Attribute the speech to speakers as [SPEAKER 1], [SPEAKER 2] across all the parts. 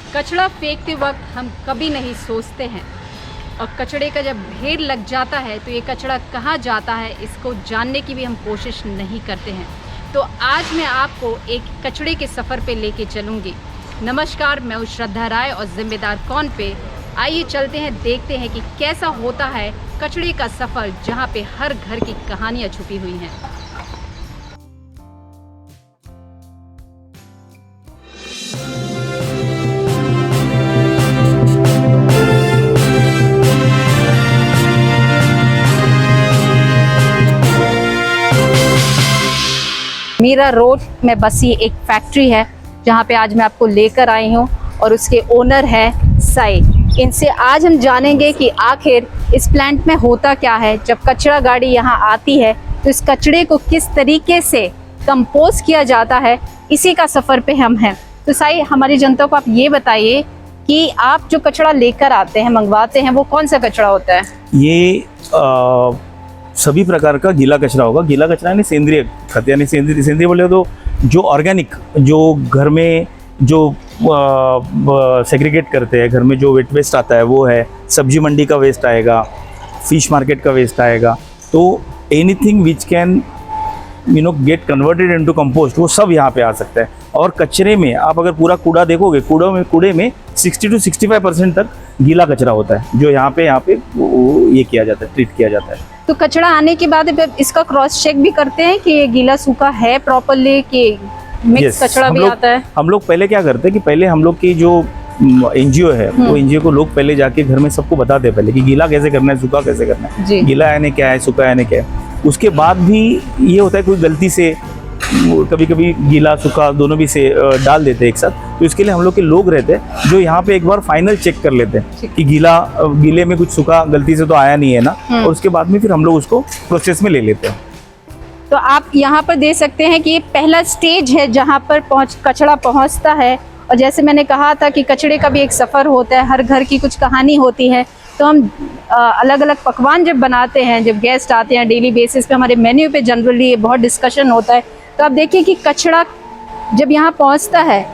[SPEAKER 1] कचरा फेंकते वक्त हम कभी नहीं सोचते हैं और कचरे का जब ढेर लग जाता है तो ये कचरा कहाँ जाता है इसको जानने की भी हम कोशिश नहीं करते हैं। तो आज मैं आपको एक कचरे के सफ़र पे लेके चलूँगी। नमस्कार, मैं हूँ श्रद्धा राय और जिम्मेदार कौन पे आइए चलते हैं, देखते हैं कि कैसा होता है कचरे का सफ़र जहाँ पे हर घर की कहानियाँ छुपी हुई हैं। मीरा रोड में बसी एक फैक्ट्री है जहाँ पे आज मैं आपको लेकर आई हूँ और उसके ओनर है साई। इनसे आज हम जानेंगे कि आखिर इस प्लांट में होता क्या है। जब कचरा गाड़ी यहाँ आती है तो इस कचरे को किस तरीके से कंपोस्ट किया जाता है, इसी का सफ़र पे हम हैं। तो साई, हमारी जनता को आप ये बताइए कि आप जो कचरा लेकर आते हैं, मंगवाते हैं, वो कौन सा कचरा होता है?
[SPEAKER 2] ये सभी प्रकार का गीला कचरा होगा। गीला कचरा यानी सेंद्रिय खत, यानी सेंद्रिय बोले तो जो ऑर्गेनिक, जो घर में जो सेग्रीगेट करते हैं, घर में जो वेट वेस्ट आता है वो है। सब्जी मंडी का वेस्ट आएगा, फिश मार्केट का वेस्ट आएगा। तो anything which can get converted into compost, वो सब यहाँ पे आ सकता है। और कचरे में आप अगर पूरा कूड़ा देखोगे, कूड़े में 60 to 65% तक गीला कचरा होता है, जो यहाँ पे ये किया जाता है, ट्रीट किया जाता है।
[SPEAKER 1] तो कचरा आने के बाद इसका क्रॉस चेक भी करते हैं कि ये गीला सूखा है प्रॉपर्ली, कि मिक्स कचरा भी आता है? हम
[SPEAKER 2] लोग पहले क्या करते हैं कि पहले हम लोग की जो एनजीओ है वो एनजीओ को लोग पहले जाके घर में सबको बताते हैं पहले कि गीला कैसे करना है, सूखा कैसे करना है, गीला यानी क्या है, सूखा यानी क्या है। उसके बाद भी ये होता है कोई गलती से कभी कभी गीला सूखा दोनों भी से डाल देते हैं एक साथ। तो इसके लिए हम लोग के लोग रहते हैं जो यहाँ पे एक बार फाइनल चेक कर लेते हैं कि गीले में कुछ सूखा गलती से तो आया नहीं है ना, और उसके बाद में फिर हम लोग उसको प्रोसेस में ले लेते हैं।
[SPEAKER 1] तो आप यहाँ पर देख सकते हैं कि ये पहला स्टेज है जहाँ पर कचरा पहुँचता है। और जैसे मैंने कहा था कि कचरे का भी एक सफ़र होता है, हर घर की कुछ कहानी होती है। तो हम अलग अलग पकवान जब बनाते हैं, जब गेस्ट आते हैं, डेली बेसिस पे हमारे मेन्यू पे जनरली बहुत डिस्कशन होता है। तो आप देखिए कि कचरा जब यहाँ पहुँचता है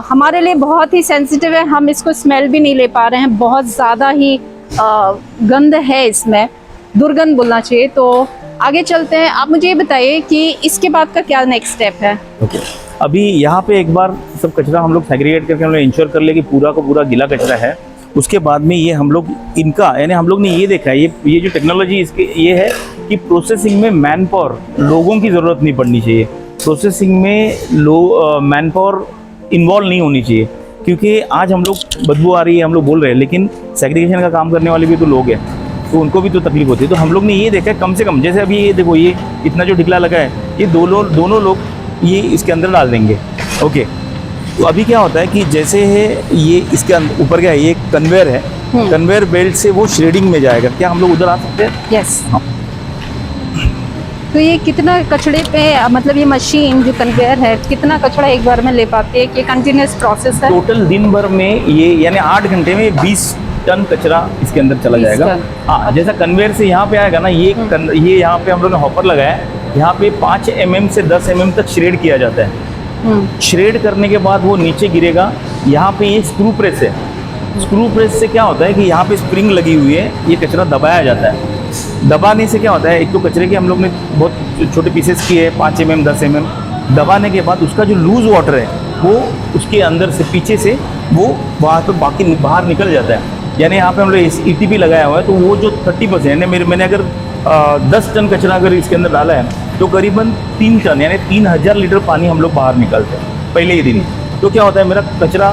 [SPEAKER 1] हमारे लिए बहुत ही सेंसिटिव है, हम इसको स्मेल भी नहीं ले पा रहे हैं, बहुत ज़्यादा ही गंध है इसमें, दुर्गंध बोलना चाहिए। तो आगे चलते हैं, आप मुझे ये बताइए कि इसके बाद का क्या नेक्स्ट स्टेप है?
[SPEAKER 2] अभी यहाँ पे एक बार सब कचरा हम लोग सेग्रीगेट करके हम लोग इंश्योर कर ले कि पूरा का पूरा गीला कचरा है। उसके बाद में ये हम लोग इनका यानी हम लोग ने ये देखा है, ये जो टेक्नोलॉजी इसके ये है कि प्रोसेसिंग में मैन पावर, लोगों की ज़रूरत नहीं पड़नी चाहिए। प्रोसेसिंग में मैन पावर इन्वॉल्व नहीं होनी चाहिए, क्योंकि आज हम लोग बदबू आ रही है हम लोग बोल रहे हैं, लेकिन सेग्रीगेशन का काम करने वाले भी तो लोग हैं, तो उनको भी तो तकलीफ होती है। तो हम लोग ने ये देखा है कम से कम, जैसे अभी ये देखो, ये इतना जो ढिकला लगा है, ये दोनों लोग ये इसके अंदर डाल देंगे। ओके, तो अभी क्या होता है कि जैसे है ये इसके ऊपर क्या है, ये कन्वेयर है, कन्वेयर बेल्ट से वो श्रेडिंग में जाएगा। क्या हम लोग उधर आ सकते हैं?
[SPEAKER 1] यस। तो ये कितना कचड़े पे, मतलब ये मशीन जो कन्वेयर है, कितना कचरा एक बार में ले पाती है? कि कंटिन्यूस प्रोसेस है?
[SPEAKER 2] टोटल दिन भर में ये यानी 8 घंटे में 20 टन कचरा इसके अंदर चला जाएगा। हाँ, जैसा कन्वेयर से यहाँ पे आएगा ना, ये यहाँ पे हम लोग ने हॉपर लगाया है, यहाँ पे 5 mm से 10 mm तक श्रेड किया जाता है। श्रेड करने के बाद वो नीचे गिरेगा। यहाँ पे ये स्क्रू प्रेस है, स्क्रू प्रेस से क्या होता है कि यहाँ पे स्प्रिंग लगी हुई है, ये कचरा दबाया जाता है। दबाने से क्या होता है, एक तो कचरे के हम लोग ने बहुत छोटे पीसेस किए हैं, 5 mm 10 mm। दबाने के बाद उसका जो लूज वाटर है वो उसके अंदर से पीछे से वो वहाँ पे बाहर निकल जाता है। यानी यहाँ पे हम लोग ETP लगाया हुआ है, तो वो जो 30% यानी मैंने अगर 10 टन कचरा अगर इसके अंदर डाला है तो करीबन 3 टन यानी 3000 लीटर पानी हम लोग बाहर निकालते हैं पहले ही दिन। तो क्या होता है, मेरा कचरा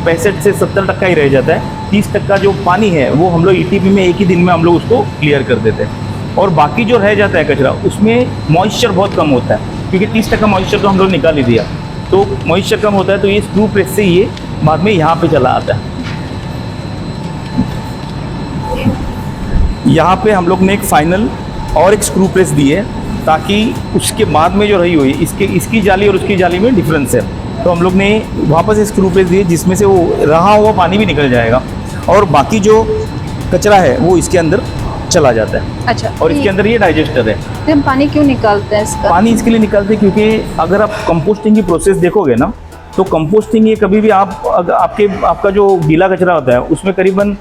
[SPEAKER 2] 65 से 70% ही रह जाता है। 30% जो पानी है वो हम लोग ETP में एक ही दिन में हम लोग उसको क्लियर कर देते हैं। और बाकी जो रह जाता है कचरा, उसमें मॉइस्चर बहुत कम होता है, क्योंकि 30% मॉइस्चर तो हम लोग निकाल ही दिया, तो मॉइस्चर कम होता है। तो ये स्क्रू प्रेस से ये बाद में यहाँ पे चला आता है। यहाँ पे हम लोग ने एक फाइनल और एक स्क्रू प्रेस दी है, ताकि उसके बाद में जो रही हुई इसकी जाली और उसकी जाली में डिफरेंस है, तो हम लोग ने वापस एक स्क्रू प्रेस दी है, जिसमें से वो रहा हुआ पानी भी निकल जाएगा और बाकी जो कचरा है वो इसके अंदर चला जाता है।
[SPEAKER 1] अच्छा,
[SPEAKER 2] और इसके अंदर ये डाइजेस्टर है।
[SPEAKER 1] तो हम पानी क्यों निकालते हैं इसका?
[SPEAKER 2] पानी इसके लिए निकालते हैं क्योंकि अगर आप कंपोस्टिंग की प्रोसेस देखोगे ना, तो कंपोस्टिंग ये कभी भी आपका जो गीला कचरा होता है उसमें करीबन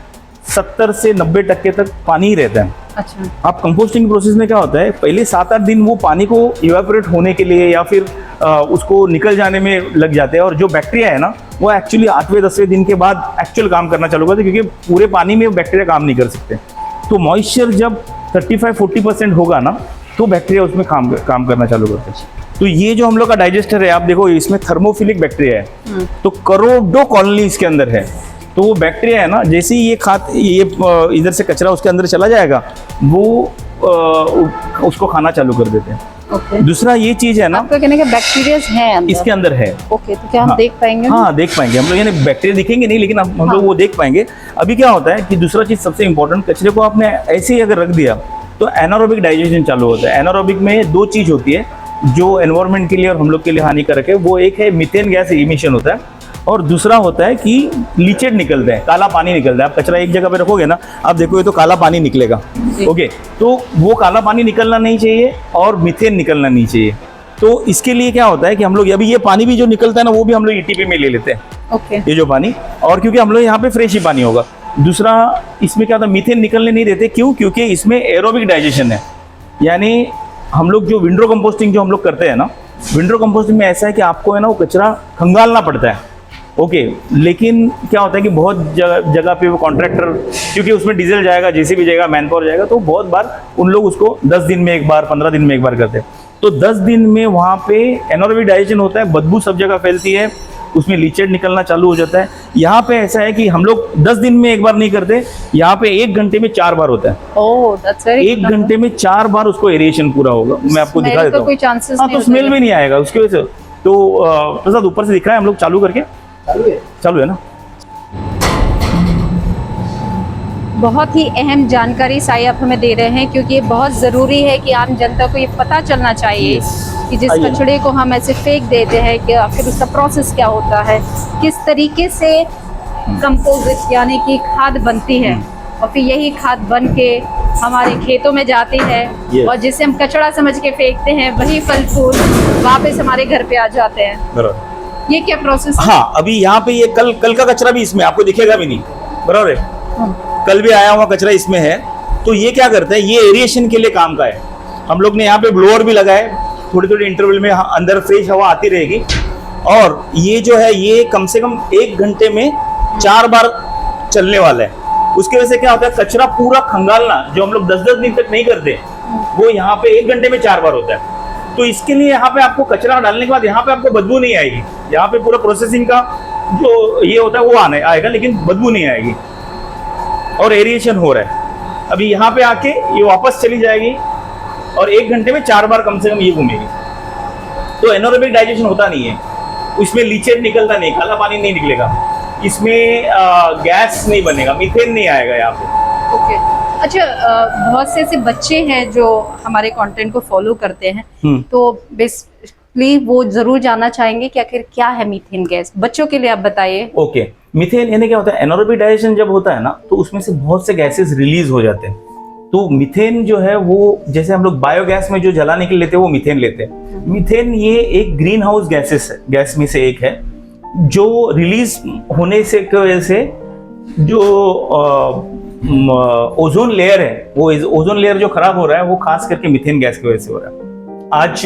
[SPEAKER 2] 70 से 90% तक पानी ही रहता है।
[SPEAKER 1] अच्छा।
[SPEAKER 2] आप कंपोस्टिंग प्रोसेस में क्या होता है, पहले 7-8 दिन वो पानी को इवेपोरेट होने के लिए या फिर उसको निकल जाने में लग जाते हैं, और जो बैक्टीरिया है ना वो एक्चुअली 8वें-10वें दिन के बाद एक्चुअल काम करना चालू करते हैं, क्योंकि पूरे पानी में बैक्टीरिया काम नहीं कर सकते। तो मॉइस्चर जब 35-40% होगा ना तो बैक्टीरिया उसमें काम करना चालू करते हैं। तो ये जो हम लोग का डाइजेस्टर है, आप देखो इसमें थर्मोफिलिक बैक्टीरिया है, तो करोड़ों कॉलोनी इसके अंदर है। तो वो बैक्टीरिया है ना, जैसे ही ये इधर से कचरा उसके अंदर चला जाएगा, वो उसको खाना चालू कर देते हैं।
[SPEAKER 1] ओके।
[SPEAKER 2] दूसरा ये चीज है ना,
[SPEAKER 1] आपका कहने का बैक्टीरिया है अंदर? इसके
[SPEAKER 2] अंदर है।
[SPEAKER 1] ओके, तो क्या हम
[SPEAKER 2] हाँ,
[SPEAKER 1] देख पाएंगे?
[SPEAKER 2] हाँ देख पाएंगे हम लोग, यानी बैक्टीरिया दिखेंगे नहीं लेकिन हम लोग वो देख पाएंगे। अभी क्या होता है कि दूसरा चीज सबसे इंपॉर्टेंट, कचरे को आपने ऐसे ही अगर रख दिया तो एनारोबिक डाइजेशन चालू होता है। एनारोबिक में 2 चीज होती है जो एनवायरनमेंट के लिए और हम लोग के लिए हानिकारक है। वो एक है मीथेन गैस इमिशन होता है, और दूसरा होता है कि लीचेड निकलते हैं, काला पानी निकलता है। आप कचरा एक जगह पे रखोगे ना, आप देखोगे तो काला पानी निकलेगा। ओके, तो वो काला पानी निकलना नहीं चाहिए और मीथेन निकलना नहीं चाहिए। तो इसके लिए क्या होता है कि हम लोग अभी ये पानी भी जो निकलता है ना, वो भी हम लोग ईटीपी में ले लेते हैं।
[SPEAKER 1] ओके।
[SPEAKER 2] ये जो पानी, और क्योंकि हम लोग यहाँ पे फ्रेश ही पानी होगा। दूसरा इसमें क्या होता है, मीथेन निकलने नहीं देते। क्यों? क्योंकि इसमें एरोबिक डाइजेशन है। यानी हम लोग जो विंडो कंपोस्टिंग जो हम लोग करते हैं ना, विंडो कंपोस्टिंग में ऐसा है कि आपको है ना वो कचरा खंगालना पड़ता है। ओके, लेकिन क्या होता है कि बहुत जगह पे वो कॉन्ट्रैक्टर, क्योंकि उसमें डीजल जाएगा, जेसीबी जाएगा, मैन पावर जाएगा, तो बहुत बार उन लोग उसको 10 दिन में एक बार, 15 दिन में एक बार करते हैं। तो 10 दिन में वहाँ पे एनारोबिक डाइजेशन होता है, बदबू सब जगह फैलती है, उसमें लीचेड निकलना चालू हो जाता है। यहाँ पे ऐसा है कि हम लोग 10 दिन में एक बार नहीं करते, यहाँ पे 1 घंटे में 4 बार होता है।
[SPEAKER 1] ओह, दैट्स वेरी
[SPEAKER 2] 1 घंटे में 4 बार उसको एरिएशन पूरा होगा। मैं आपको दिखा देता हूँ।
[SPEAKER 1] कोई चांसेस
[SPEAKER 2] हाँ, तो स्मेल भी नहीं आएगा उसकी वजह से। तो प्रसाद ऊपर से दिख रहा है, हम लोग चालू करके चालू है ना।
[SPEAKER 1] बहुत ही अहम जानकारी साई आप हमें दे रहे हैं, क्योंकि ये बहुत ज़रूरी है कि आम जनता को ये पता चलना चाहिए कि जिस कचड़े को हम ऐसे फेंक देते हैं कि आखिर उसका प्रोसेस क्या होता है, किस तरीके से कंपोजिट यानी कि खाद बनती है, और फिर यही खाद बन के हमारे खेतों में जाती है, और जिसे हम कचड़ा समझ के फेंकते हैं वही फल फूल वापस हमारे घर पे आ जाते हैं। ये क्या प्रोसेस है?
[SPEAKER 2] हाँ, अभी यहाँ पे ये कल का कचरा भी इसमें आपको दिखेगा भी नहीं, बराबर है। कल भी आया हुआ कचरा इसमें है। तो ये क्या करता है, ये एरिएशन के लिए काम का है। हम लोग ने यहाँ पे ब्लोअर भी लगाए, थोड़ी थोड़ी इंटरवल में अंदर फ्रेश हवा आती रहेगी। और ये जो है ये कम से कम 1 घंटे में 4 बार चलने वाला है। उसकी वजह से क्या होता है, कचरा पूरा खंगालना जो हम लोग 10-10 दिन तक नहीं करते, वो यहाँ पे 1 घंटे में 4 बार होता है। तो इसके लिए यहाँ पे आपको कचरा डालने के बाद यहाँ पे आपको बदबू नहीं आएगी। यहाँ पे पूरा प्रोसेसिंग का जो ये होता है वो आएगा, लेकिन बदबू नहीं आएगी। और एरिएशन हो रहा है। अभी यहाँ पे आके ये वापस चली जाएगी, और 1 घंटे में 4 बार कम से कम ये घूमेगी। तो एनारोबिक डाइजेशन होता नहीं है, इसमें लीचेड निकलता नहीं, काला पानी नहीं निकलेगा, इसमें गैस नहीं बनेगा, मीथेन नहीं आएगा यहाँ पे।
[SPEAKER 1] ओके। अच्छा, बहुत से ऐसे बच्चे हैं जो हमारे कंटेंट को फॉलो करते हैं, तो बेसिकली वो जरूर जानना चाहेंगे कि आखिर क्या है मीथेन गैस। बच्चों के लिए आप बताइए।
[SPEAKER 2] ओके, मीथेन यानी क्या होता है, एनारोबिक डाइजेशन जब होता है ना, तो उसमें से बहुत से गैसेस रिलीज हो जाते हैं। तो मीथेन जो है वो, जैसे हम लोग बायोगैस में जो जलाने के लिए लेते हैं वो मीथेन लेते हैं। मीथेन ये एक ग्रीन हाउस गैस में से एक है, जो रिलीज होने से की वजह से जो ओजोन लेयर है, वो ओजोन लेयर जो खराब हो रहा है, वो खास करके मीथेन गैस की वजह से हो रहा है। आज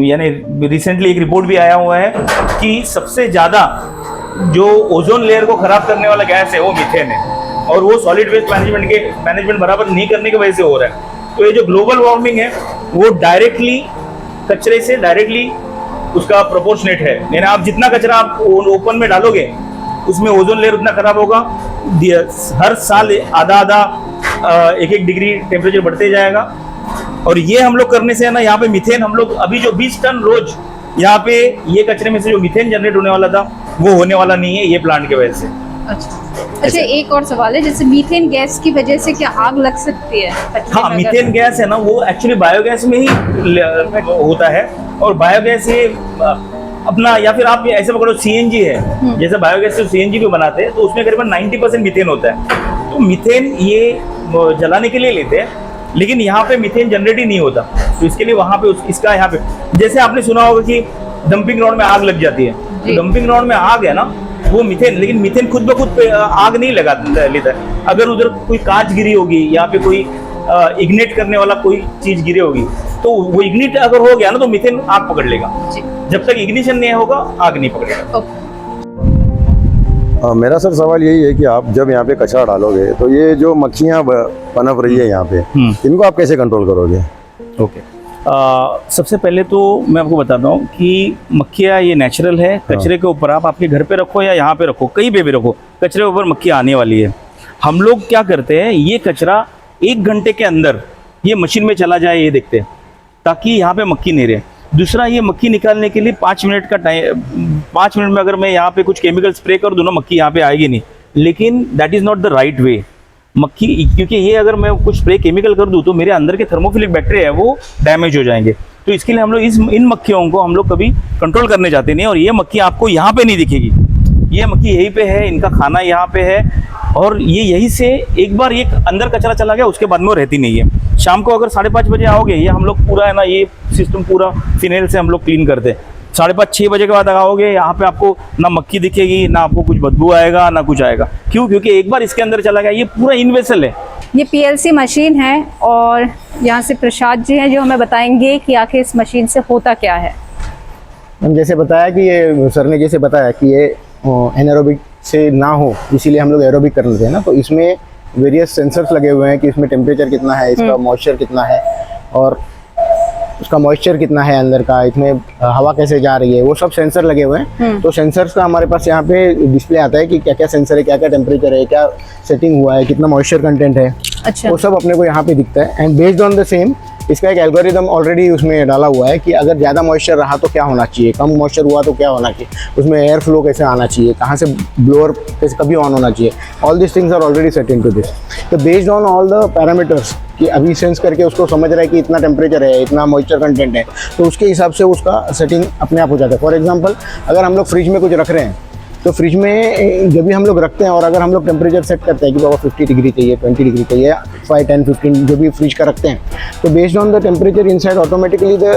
[SPEAKER 2] यानी रिसेंटली एक रिपोर्ट भी आया हुआ है कि सबसे ज्यादा जो ओजोन लेयर को खराब करने वाला गैस है वो मीथेन है, और वो सॉलिड वेस्ट मैनेजमेंट बराबर नहीं करने की वजह से हो रहा है। तो ये जो ग्लोबल वार्मिंग है वो डायरेक्टली कचरे से डायरेक्टली उसका प्रोपोर्शनेट है। यानी आप जितना कचरा आप ओपन में डालोगे उसमें ओजोन लेयर उतना खराब होगा। हर साल आधा 1 डिग्री टेम्परेचर बढ़ते जाएगा। और ये हम लोग करने से है ना, यहाँ पे मीथेन हम लोग अभी जो 20 टन रोज यहाँ पे ये कचरे में से जो मीथेन जनरेट होने वाला था वो होने वाला नहीं है, ये प्लांट की वजह से।
[SPEAKER 1] अच्छा, एक और सवाल है, जैसे मीथेन गैस की वजह से क्या आग लग सकती है?
[SPEAKER 2] हाँ, मीथेन गैस है ना वो एक्चुअली बायोगैस में ही होता है। और बायोगैस ये अपना, या फिर आप ऐसे पकड़ो सीएनजी है, जैसे बायोगैस से सीएनजी भी बनाते हैं, तो उसमें करीबन 90% मीथेन होता है। तो मीथेन ये जलाने के लिए लेते हैं, लेकिन यहाँ पे मीथेन जनरेट ही नहीं होता। तो इसके लिए वहाँ पे इसका यहाँ पे, जैसे आपने सुना होगा कि डंपिंग ग्राउंड में आग लग जाती है,
[SPEAKER 1] जी।
[SPEAKER 2] डंपिंग ग्राउंड में आग है ना, वो मीथेन, लेकिन मीथेन खुद ब खुद पे आग नहीं लगा लेता है। अगर उधर कोई कांच गिरी होगी, यहाँ पे कोई इग्निट करने वाला कोई चीज गिरी होगी, तो वो इग्निट अगर हो गया ना तो मीथेन आग पकड़ लेगा। जब तक इग्निशन नहीं होगा आग नहीं पकड़ेगा।
[SPEAKER 3] मेरा सर सवाल यही है कि आप जब यहाँ पे कचरा डालोगे तो ये जो मक्खियाँ पनप रही है यहाँ पे, इनको आप कैसे कंट्रोल करोगे?
[SPEAKER 2] ओके, सबसे पहले तो मैं आपको बताता हूँ कि मक्खियाँ ये नेचुरल है। कचरे के ऊपर आप आपके घर पे रखो या यहाँ पे रखो, कहीं पे भी रखो, कचरे के ऊपर मक्खियाँ आने वाली है। हम लोग क्या करते हैं, ये कचरा 1 घंटे के अंदर ये मशीन में चला जाए ये देखते हैं, ताकि यहाँ पे मक्खी नहीं रहे। दूसरा, ये मक्खी निकालने के लिए 5 मिनट का टाइम, 5 मिनट में अगर मैं यहाँ पे कुछ केमिकल स्प्रे कर दूँ ना, मक्खी यहाँ पे आएगी नहीं। लेकिन that is not the right way. मक्खी, क्योंकि ये अगर मैं कुछ स्प्रे केमिकल कर दूँ तो मेरे अंदर के थर्मोफिलिक बैक्टीरिया है वो डैमेज हो जाएंगे। तो इसके लिए हम लोग इन मक्खियों को हम लोग कभी कंट्रोल करने जाते नहीं। और ये मक्खी आपको यहाँ पे नहीं दिखेगी, ये मक्खी यहीं पे है, इनका खाना यहाँ पे है, और ये यहीं से एक बार ये अंदर कचरा चला गया उसके बाद में वो रहती नहीं है। शाम को अगर 5:30 बजे आओगे, ये हम लोग पूरा है ना, ये सिस्टम पूरा फिनाइल से हम लोग क्लीन करते हैं। 5:30-6 बजे के बाद आओगे, यहाँ पे आपको ना मक्खी दिखेगी, ना आपको कुछ बदबू आएगा, ना कुछ आएगा। क्यों? क्योंकि एक बार इसके अंदर चला गया, ये पूरा इनवेसल है।
[SPEAKER 1] ये पीएलसी मशीन है और यहाँ से प्रसाद जी हैं जो हमें बताएंगे कि आखिर इस मशीन से होता क्या है।
[SPEAKER 4] हम जैसे बताया कि ये सर ने जैसे बताया कि ये एनारोबिक से ना हो, इसीलिए हम लोग एरोबिक कर लेते हैं ना। तो इसमें वेरियस सेंसर्स लगे हुए हैं कि इसमें टेम्परेचर कितना है, इसका मॉइस्चर कितना है और उसका मॉइस्चर कितना है अंदर का, इसमें हवा कैसे जा रही है, वो सब सेंसर लगे हुए हैं। तो सेंसर्स का हमारे पास यहाँ पे डिस्प्ले आता है कि क्या क्या सेंसर है, क्या क्या टेम्परेचर है, क्या सेटिंग हुआ है, कितना मॉइस्चर कंटेंट है।
[SPEAKER 1] अच्छा।
[SPEAKER 4] वो सब अपने को यहाँ पे दिखता है। And based on the same इसका एक एल्गोरिदम ऑलरेडी उसमें डाला हुआ है कि अगर ज़्यादा मॉइस्चर रहा तो क्या होना चाहिए, कम मॉइस्चर हुआ तो क्या होना चाहिए, उसमें एयर फ्लो कैसे आना चाहिए, कहाँ से ब्लोअर कैसे कभी ऑन होना चाहिए। All this things are already set into this. तो based on all the parameters कि अभी सेंस करके उसको समझ रहा है कि इतना टेम्परेचर है, इतना मॉइस्चर कंटेंट है, तो उसके हिसाब से उसका सेटिंग अपने आप हो जाता है। फॉर एग्जाम्पल, अगर हम लोग फ्रिज में कुछ रख रहे हैं तो फ्रिज में जब भी हम लोग रखते हैं और अगर हम लोग टेम्परेचर सेट करते हैं कि बाबा 50 डिग्री चाहिए, 20 डिग्री चाहिए, 5, 10, 15 जो भी फ्रिज का रखते हैं, तो based on the temperature inside automatically the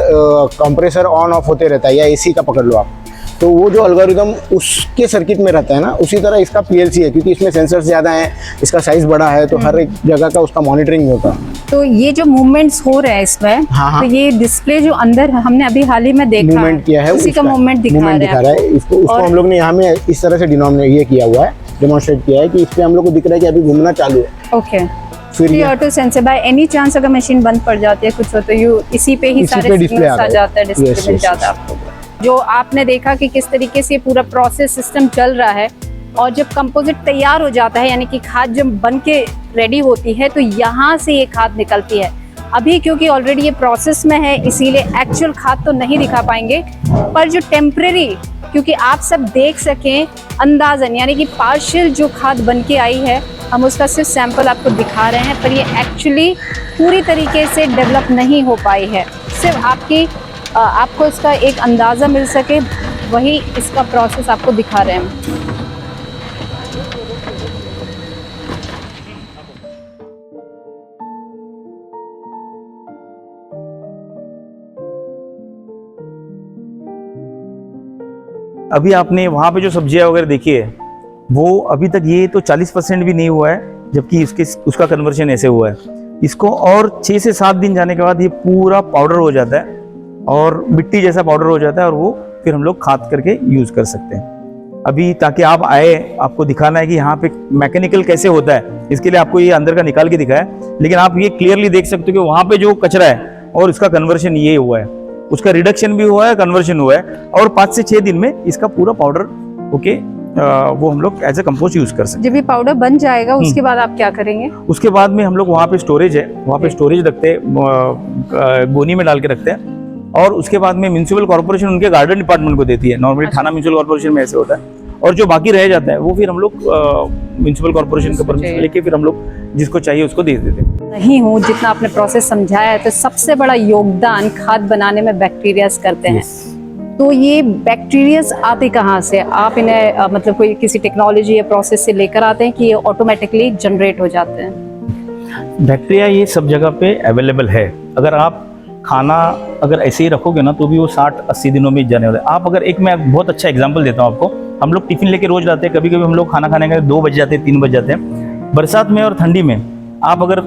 [SPEAKER 4] compressor on off होते रहता है, या एसी का पकड़ लो आप। तो वो जो एल्गोरिदम उसके सर्किट में रहता है ना, उसी तरह इसका पीएलसी है, क्योंकि इसमें सेंसर्स ज़्यादा हैं, इसका साइज़ बड़ा है, तो हर एक जगह का उसका मॉनिटरिंग होता है।
[SPEAKER 1] तो ये जो मूवमेंट्स हो रहे हैं इसमें,
[SPEAKER 4] हाँ।
[SPEAKER 1] तो ये डिस्प्ले जो अंदर हमने अभी हाल ही में देखा
[SPEAKER 4] मूवमेंट किया है,
[SPEAKER 1] उसी का मूवमेंट दिखा रहा है।
[SPEAKER 4] इसको हम लोग ने यहाँ में इस तरह से ये किया हुआ है, डेमोन्स्ट्रेट किया है कि इस पे हम लोग को दिख रहा है कि अभी घूमना चालू है।
[SPEAKER 1] ओके।
[SPEAKER 4] फिर ये
[SPEAKER 1] auto sensor by any chance अगर मशीन बंद पड़ जाती है कुछ हो तो यू इसी पे ही
[SPEAKER 4] इसी
[SPEAKER 1] सारे
[SPEAKER 4] पे डिस्प्ले
[SPEAKER 1] सिग्नल्स आ जाता है, डिस्प्ले
[SPEAKER 4] Yes,
[SPEAKER 1] मिल
[SPEAKER 4] yes,
[SPEAKER 1] जाता है आपको। जो आपने देखा कि किस तरीके से पूरा प्रोसेस सिस्टम चल रहा है, और जब कंपोजिट तैयार हो जाता है यानी कि खाद जब बन के रेडी होती है तो यहाँ से ये खाद निकलती है। अभी क्योंकि ऑलरेडी ये प्रोसेस में है इसीलिए एक्चुअल खाद तो नहीं दिखा पाएंगे, पर जो टेम्परेरी, क्योंकि आप सब देख सकें अंदाजन यानी कि पार्शियल जो खाद बन के आई है, हम उसका सिर्फ सैंपल आपको दिखा रहे हैं, पर ये एक्चुअली पूरी तरीके से डेवलप नहीं हो पाई है। सिर्फ आपको इसका एक अंदाज़ा मिल सके वही इसका प्रोसेस आपको दिखा रहे हैं।
[SPEAKER 2] अभी आपने वहाँ पे जो सब्जियाँ वगैरह देखी है, वो अभी तक ये तो 40% भी नहीं हुआ है, जबकि उसका कन्वर्जन ऐसे हुआ है। इसको और 6 से 7 दिन जाने के बाद ये पूरा पाउडर हो जाता है और मिट्टी जैसा पाउडर हो जाता है, और वो फिर हम लोग खाद करके यूज़ कर सकते हैं। अभी ताकि आप आए, आपको दिखाना है कि यहाँ पे मैकेनिकल कैसे होता है, इसके लिए आपको ये अंदर का निकाल के दिखाया है। लेकिन आप ये क्लियरली देख सकते हो कि वहाँ पे जो कचरा है और इसका कन्वर्जन ये हुआ है, उसका रिडक्शन भी हुआ है, कन्वर्जन हुआ है, और 5 से 6 दिन में इसका पूरा पाउडर वो हम लोग एज ए कंपोस्ट यूज कर सकते हैं।
[SPEAKER 1] जब ये पाउडर बन जाएगा उसके बाद आप क्या करेंगे?
[SPEAKER 2] उसके बाद में हम लोग वहाँ पे स्टोरेज है, वहाँ पे स्टोरेज रखते हैं, गोनी में डाल के रखते हैं, और उसके बाद में म्युनिसिपल कॉर्पोरेशन उनके गार्डन डिपार्टमेंट को देती है। नॉर्मली थाना म्युनिसिपल कॉर्पोरेशन में ऐसे होता है, और जो बाकी रह जाता है वो फिर हम लोग म्युनिसिपल कॉर्पोरेशन का परमिशन लेके फिर हम लोग जिसको चाहिए उसको दे देते हैं।
[SPEAKER 1] नहीं हूँ जितना आपने प्रोसेस समझाया है, तो सबसे बड़ा योगदान खाद बनाने में बैक्टीरियाज करते हैं। तो ये बैक्टीरियाज आते कहाँ से? आप इन्हें मतलब कोई किसी टेक्नोलॉजी या प्रोसेस से लेकर आते हैं कि ये ऑटोमेटिकली जनरेट हो जाते हैं?
[SPEAKER 2] बैक्टीरिया ये सब जगह पे अवेलेबल है। अगर आप खाना अगर ऐसे ही रखोगे ना तो भी वो 60-80 दिनों में जाने वाला है। आप अगर एक, मैं बहुत अच्छा एग्जांपल देता हूँ आपको। हम लोग टिफिन लेके रोज जाते हैं, कभी कभी हम लोग खाना खाने के 2 बज जाते हैं, 3 बज जाते हैं। बरसात में और ठंडी में आप अगर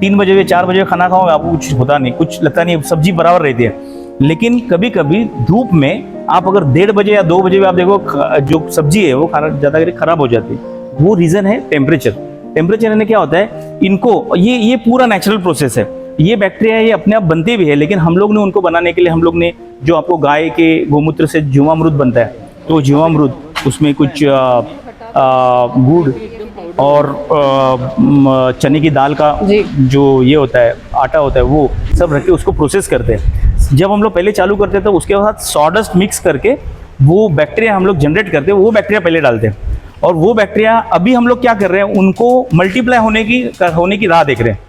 [SPEAKER 2] 3 बजे 4 बजे खाना खाओगे, आपको कुछ होता नहीं, कुछ लगता नहीं, सब्जी बराबर रहती है। लेकिन कभी कभी धूप में आप अगर 1:30 बजे या 2 बजे आप देखो जो सब्जी है वो ज़्यादा खराब हो जाती है। वो रीज़न है टेम्परेचर। टेम्परेचर यानी क्या होता है, इनको ये पूरा नेचुरल प्रोसेस है। ये बैक्टीरिया ये अपने आप बनते भी है, लेकिन हम लोग ने उनको बनाने के लिए हम लोग ने जो आपको गाय के गोमूत्र से जीवामृत बनता है, तो जीवामृत उसमें कुछ गुड़ और चने की दाल का जो ये होता है आटा होता है, वो सब रख के उसको प्रोसेस करते हैं। जब हम लोग पहले चालू करते हैं तो उसके बाद सॉडस्ट मिक्स करके वो बैक्टीरिया हम लोग जनरेट करते हैं, वो बैक्टीरिया पहले डालते हैं। और वो बैक्टीरिया अभी हम लोग क्या कर रहे हैं, उनको मल्टीप्लाई होने की राह देख रहे हैं।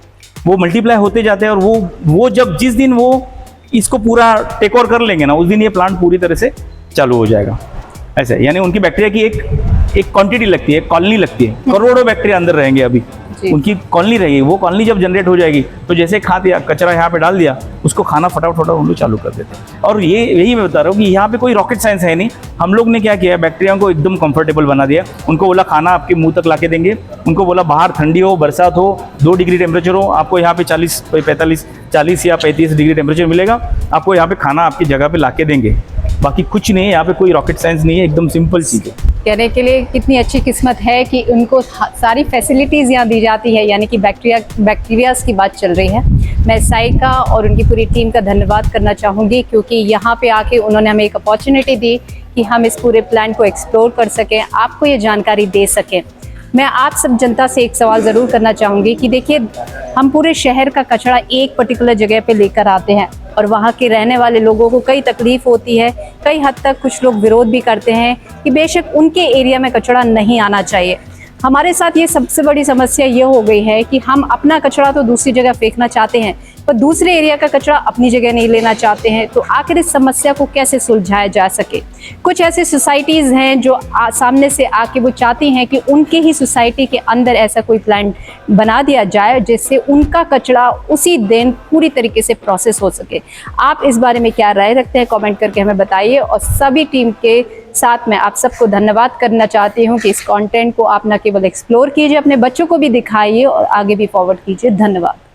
[SPEAKER 2] वो मल्टीप्लाई होते जाते हैं और वो जब जिस दिन वो इसको पूरा टेक ओवर कर लेंगे ना, उस दिन ये प्लांट पूरी तरह से चालू हो जाएगा। ऐसे यानी उनकी बैक्टीरिया की एक क्वांटिटी लगती है, कॉलोनी लगती है, करोड़ों बैक्टीरिया अंदर रहेंगे अभी, उनकी कॉलोनी रहेगी। वो कॉलोनी जब जनरेट हो जाएगी तो जैसे खा दिया, कचरा यहाँ पे डाल दिया, उसको खाना फटाफट हम लोग चालू कर देते हैं। और यही मैं बता रहा हूँ कि यहाँ पे कोई रॉकेट साइंस है नहीं। हम लोग ने क्या किया, बैक्टीरिया को एकदम कंफर्टेबल बना दिया। उनको बोला खाना आपके मुंह तक ला के देंगे, उनको बोला बाहर ठंडी हो, बरसात हो, 2 डिग्री टेम्परेचर हो, आपको यहाँ पे 40 या 35 डिग्री टेम्परेचर मिलेगा। आपको यहाँ पे खाना आपकी जगह पे ला के देंगे। बाकी कुछ नहीं है यहाँ पे, कोई रॉकेट साइंस नहीं है, एकदम सिंपल चीज़ है।
[SPEAKER 1] कहने के लिए कितनी अच्छी किस्मत है कि उनको सारी फैसिलिटीज़ यहाँ दी जाती है, यानी कि बैक्टीरियाज की बात चल रही है। मैं साइका और उनकी पूरी टीम का धन्यवाद करना चाहूँगी, क्योंकि यहाँ पे आके उन्होंने हमें एक अपॉर्चुनिटी दी कि हम इस पूरे प्लान को एक्सप्लोर कर सकें, आपको ये जानकारी दे सकें। मैं आप सब जनता से एक सवाल ज़रूर करना चाहूँगी कि देखिए, हम पूरे शहर का कचरा एक पर्टिकुलर जगह पे लेकर आते हैं और वहाँ के रहने वाले लोगों को कई तकलीफ होती है। कई हद तक कुछ लोग विरोध भी करते हैं कि बेशक उनके एरिया में कचरा नहीं आना चाहिए। हमारे साथ ये सबसे बड़ी समस्या ये हो गई है कि हम अपना कचरा तो दूसरी जगह फेंकना चाहते हैं, पर दूसरे एरिया का कचरा अपनी जगह नहीं लेना चाहते हैं। तो आखिर इस समस्या को कैसे सुलझाया जा सके? कुछ ऐसी सोसाइटीज़ हैं जो सामने से आके वो चाहती हैं कि उनके ही सोसाइटी के अंदर ऐसा कोई प्लांट बना दिया जाए जिससे उनका कचरा उसी दिन पूरी तरीके से प्रोसेस हो सके। आप इस बारे में क्या राय रखते हैं, कमेंट करके हमें बताइए। और सभी टीम के साथ मैं आप सबको धन्यवाद करना चाहती हूँ कि इस कंटेंट को आप न केवल एक्सप्लोर कीजिए, अपने बच्चों को भी दिखाइए और आगे भी फॉरवर्ड कीजिए। धन्यवाद।